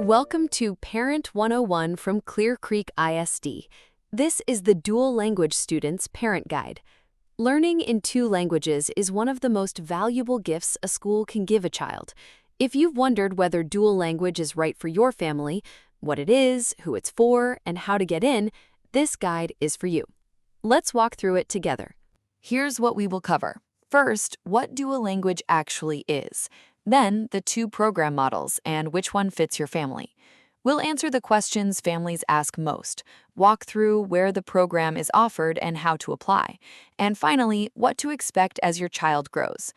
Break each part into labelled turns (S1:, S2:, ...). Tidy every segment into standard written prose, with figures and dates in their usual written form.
S1: Welcome to Parent 101 from Clear Creek ISD. This is the Dual Language Student's Parent Guide. Learning in two languages is one of the most valuable gifts a school can give a child. If you've wondered whether dual language is right for your family, what it is, who it's for, and how to get in, this guide is for you. Let's walk through it together. Here's what we will cover. First, what dual language actually is. Then, the two program models and which one fits your family. We'll answer the questions families ask most, walk through where the program is offered and how to apply, and finally, what to expect as your child grows.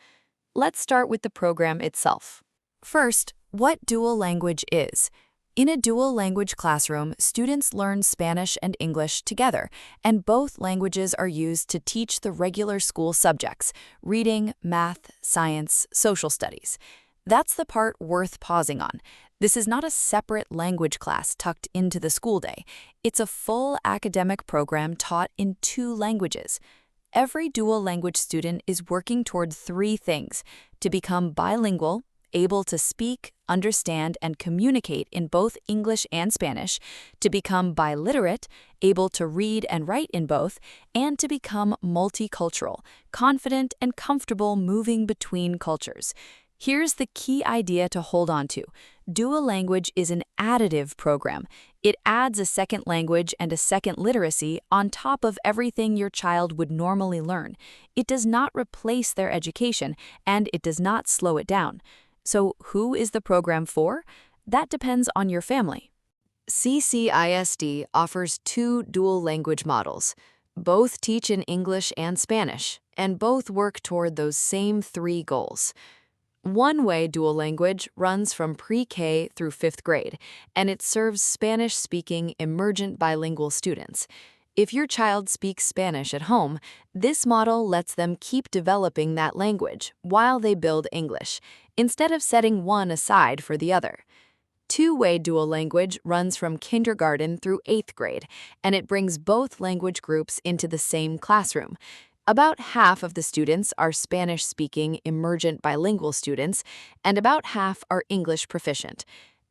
S1: Let's start with the program itself. First, what dual language is. In a dual language classroom, students learn Spanish and English together, and both languages are used to teach the regular school subjects: reading, math, science, social studies. That's the part worth pausing on. This is not a separate language class tucked into the school day. It's a full academic program taught in two languages. Every dual language student is working toward three things: to become bilingual, able to speak, understand, and communicate in both English and Spanish, to become biliterate, able to read and write in both, and to become multicultural, confident and comfortable moving between cultures. Here's the key idea to hold on to. Dual language is an additive program. It adds a second language and a second literacy on top of everything your child would normally learn. It does not replace their education, and it does not slow it down. So who is the program for? That depends on your family. CCISD offers two dual language models. Both teach in English and Spanish, and both work toward those same three goals. One-way dual language runs from pre-K through 5th grade, and it serves Spanish-speaking emergent bilingual students. If your child speaks Spanish at home, this model lets them keep developing that language while they build English, instead of setting one aside for the other. Two-way dual language runs from kindergarten through 8th grade, and it brings both language groups into the same classroom. About half of the students are Spanish-speaking emergent bilingual students, and about half are English proficient.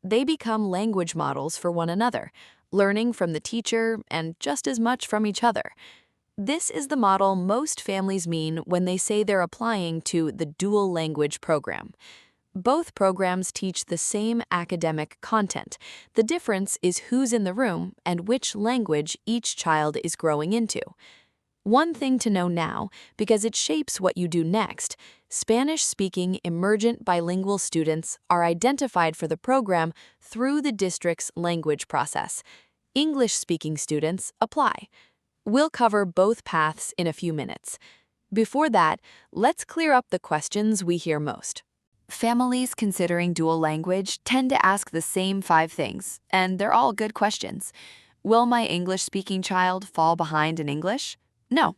S1: They become language models for one another, learning from the teacher and just as much from each other. This is the model most families mean when they say they're applying to the dual language program. Both programs teach the same academic content. The difference is who's in the room and which language each child is growing into. One thing to know now, because it shapes what you do next: Spanish-speaking emergent bilingual students are identified for the program through the district's language process. English-speaking students apply. We'll cover both paths in a few minutes. Before that, let's clear up the questions we hear most. Families considering dual language tend to ask the same 5 things, and they're all good questions. Will my English-speaking child fall behind in English? No.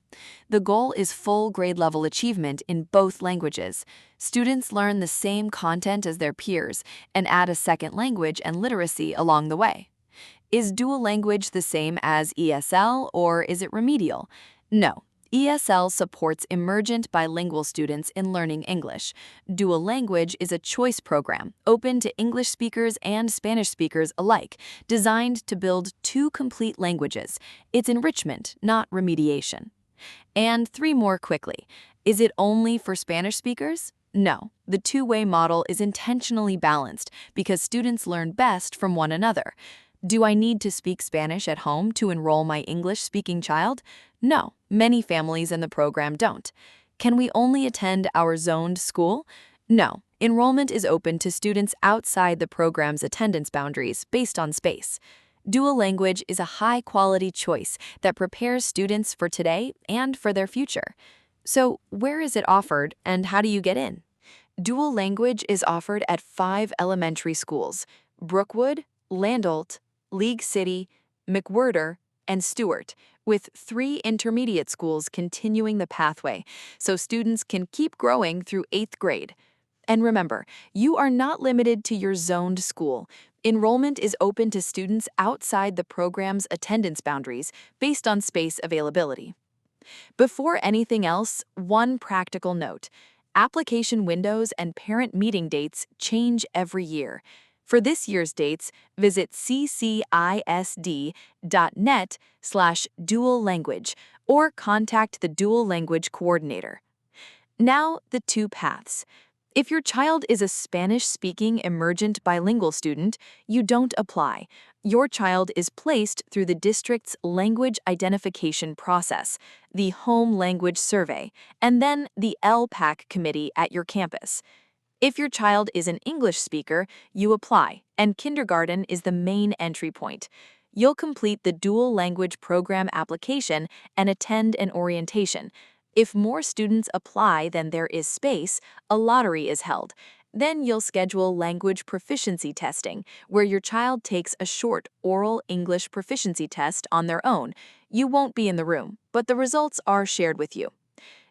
S1: The goal is full grade-level achievement in both languages. Students learn the same content as their peers and add a second language and literacy along the way. Is dual language the same as ESL, or is it remedial? No. ESL supports emergent bilingual students in learning English. Dual language is a choice program, open to English speakers and Spanish speakers alike, designed to build two complete languages. It's enrichment, not remediation. And 3 more quickly. Is it only for Spanish speakers? No. The two-way model is intentionally balanced because students learn best from one another. Do I need to speak Spanish at home to enroll my English-speaking child? No, many families in the program don't. Can we only attend our zoned school? No, enrollment is open to students outside the program's attendance boundaries based on space. Dual language is a high-quality choice that prepares students for today and for their future. So, where is it offered and how do you get in? Dual language is offered at 5 elementary schools: Brookwood, Landolt, League City, McWhirter, and Stewart, with 3 intermediate schools continuing the pathway, so students can keep growing through 8th grade. And remember, you are not limited to your zoned school. Enrollment is open to students outside the program's attendance boundaries based on space availability. Before anything else, one practical note: application windows and parent meeting dates change every year. For this year's dates, visit ccisd.net/dual language or contact the dual language coordinator. Now, the two paths. If your child is a Spanish-speaking emergent bilingual student, you don't apply. Your child is placed through the district's language identification process, the Home Language Survey, and then the LPAC committee at your campus. If your child is an English speaker, you apply, and kindergarten is the main entry point. You'll complete the dual language program application and attend an orientation. If more students apply than there is space, a lottery is held. Then you'll schedule language proficiency testing, where your child takes a short oral English proficiency test on their own. You won't be in the room, but the results are shared with you.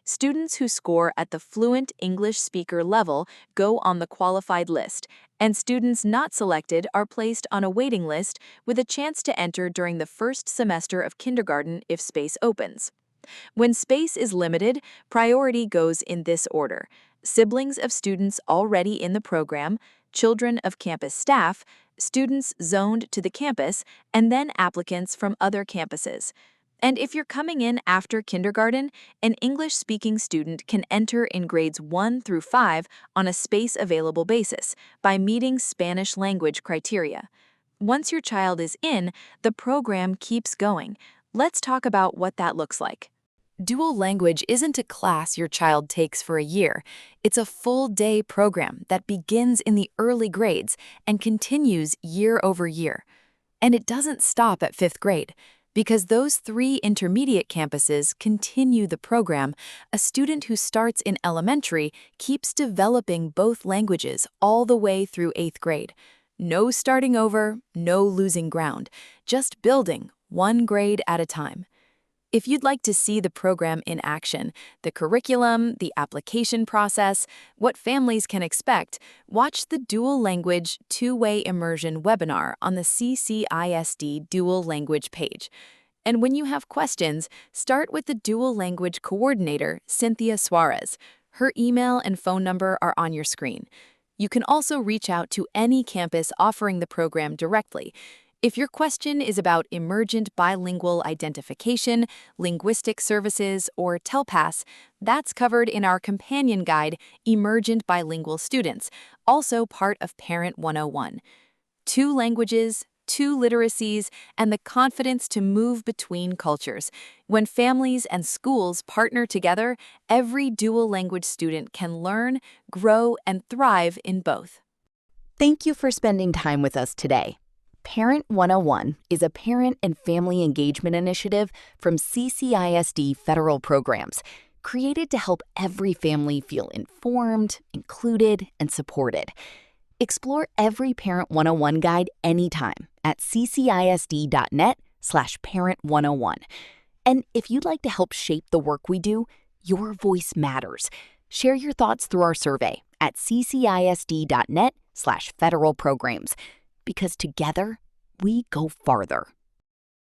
S1: Students who score at the fluent English speaker level go on the qualified list, and students not selected are placed on a waiting list with a chance to enter during the first semester of kindergarten if space opens. When space is limited, priority goes in this order: siblings of students already in the program, children of campus staff, students zoned to the campus, and then applicants from other campuses. And if you're coming in after kindergarten, an English-speaking student can enter in grades 1 through 5 on a space-available basis by meeting Spanish language criteria. Once your child is in, the program keeps going. Let's talk about what that looks like. Dual language isn't a class your child takes for a year. It's a full-day program that begins in the early grades and continues year over year. And it doesn't stop at 5th grade. Because those 3 intermediate campuses continue the program, a student who starts in elementary keeps developing both languages all the way through 8th grade. No starting over, no losing ground, just building one grade at a time. If you'd like to see the program in action, the curriculum, the application process, what families can expect, watch the Dual Language Two-Way Immersion webinar on the CCISD Dual Language page. And when you have questions, start with the Dual Language Coordinator, Cynthia Suarez. Her email and phone number are on your screen. You can also reach out to any campus offering the program directly. If your question is about emergent bilingual identification, linguistic services, or TELPAS, that's covered in our companion guide, Emergent Bilingual Students, also part of Parent 101. 2 languages, 2 literacies, and the confidence to move between cultures. When families and schools partner together, every dual language student can learn, grow, and thrive in both.
S2: Thank you for spending time with us today. Parent 101 is a parent and family engagement initiative from CCISD federal programs, created to help every family feel informed, included, and supported. Explore every Parent 101 guide anytime at ccisd.net/parent101. And if you'd like to help shape the work we do, your voice matters. Share your thoughts through our survey at ccisd.net/federal programs. Because together, we go farther.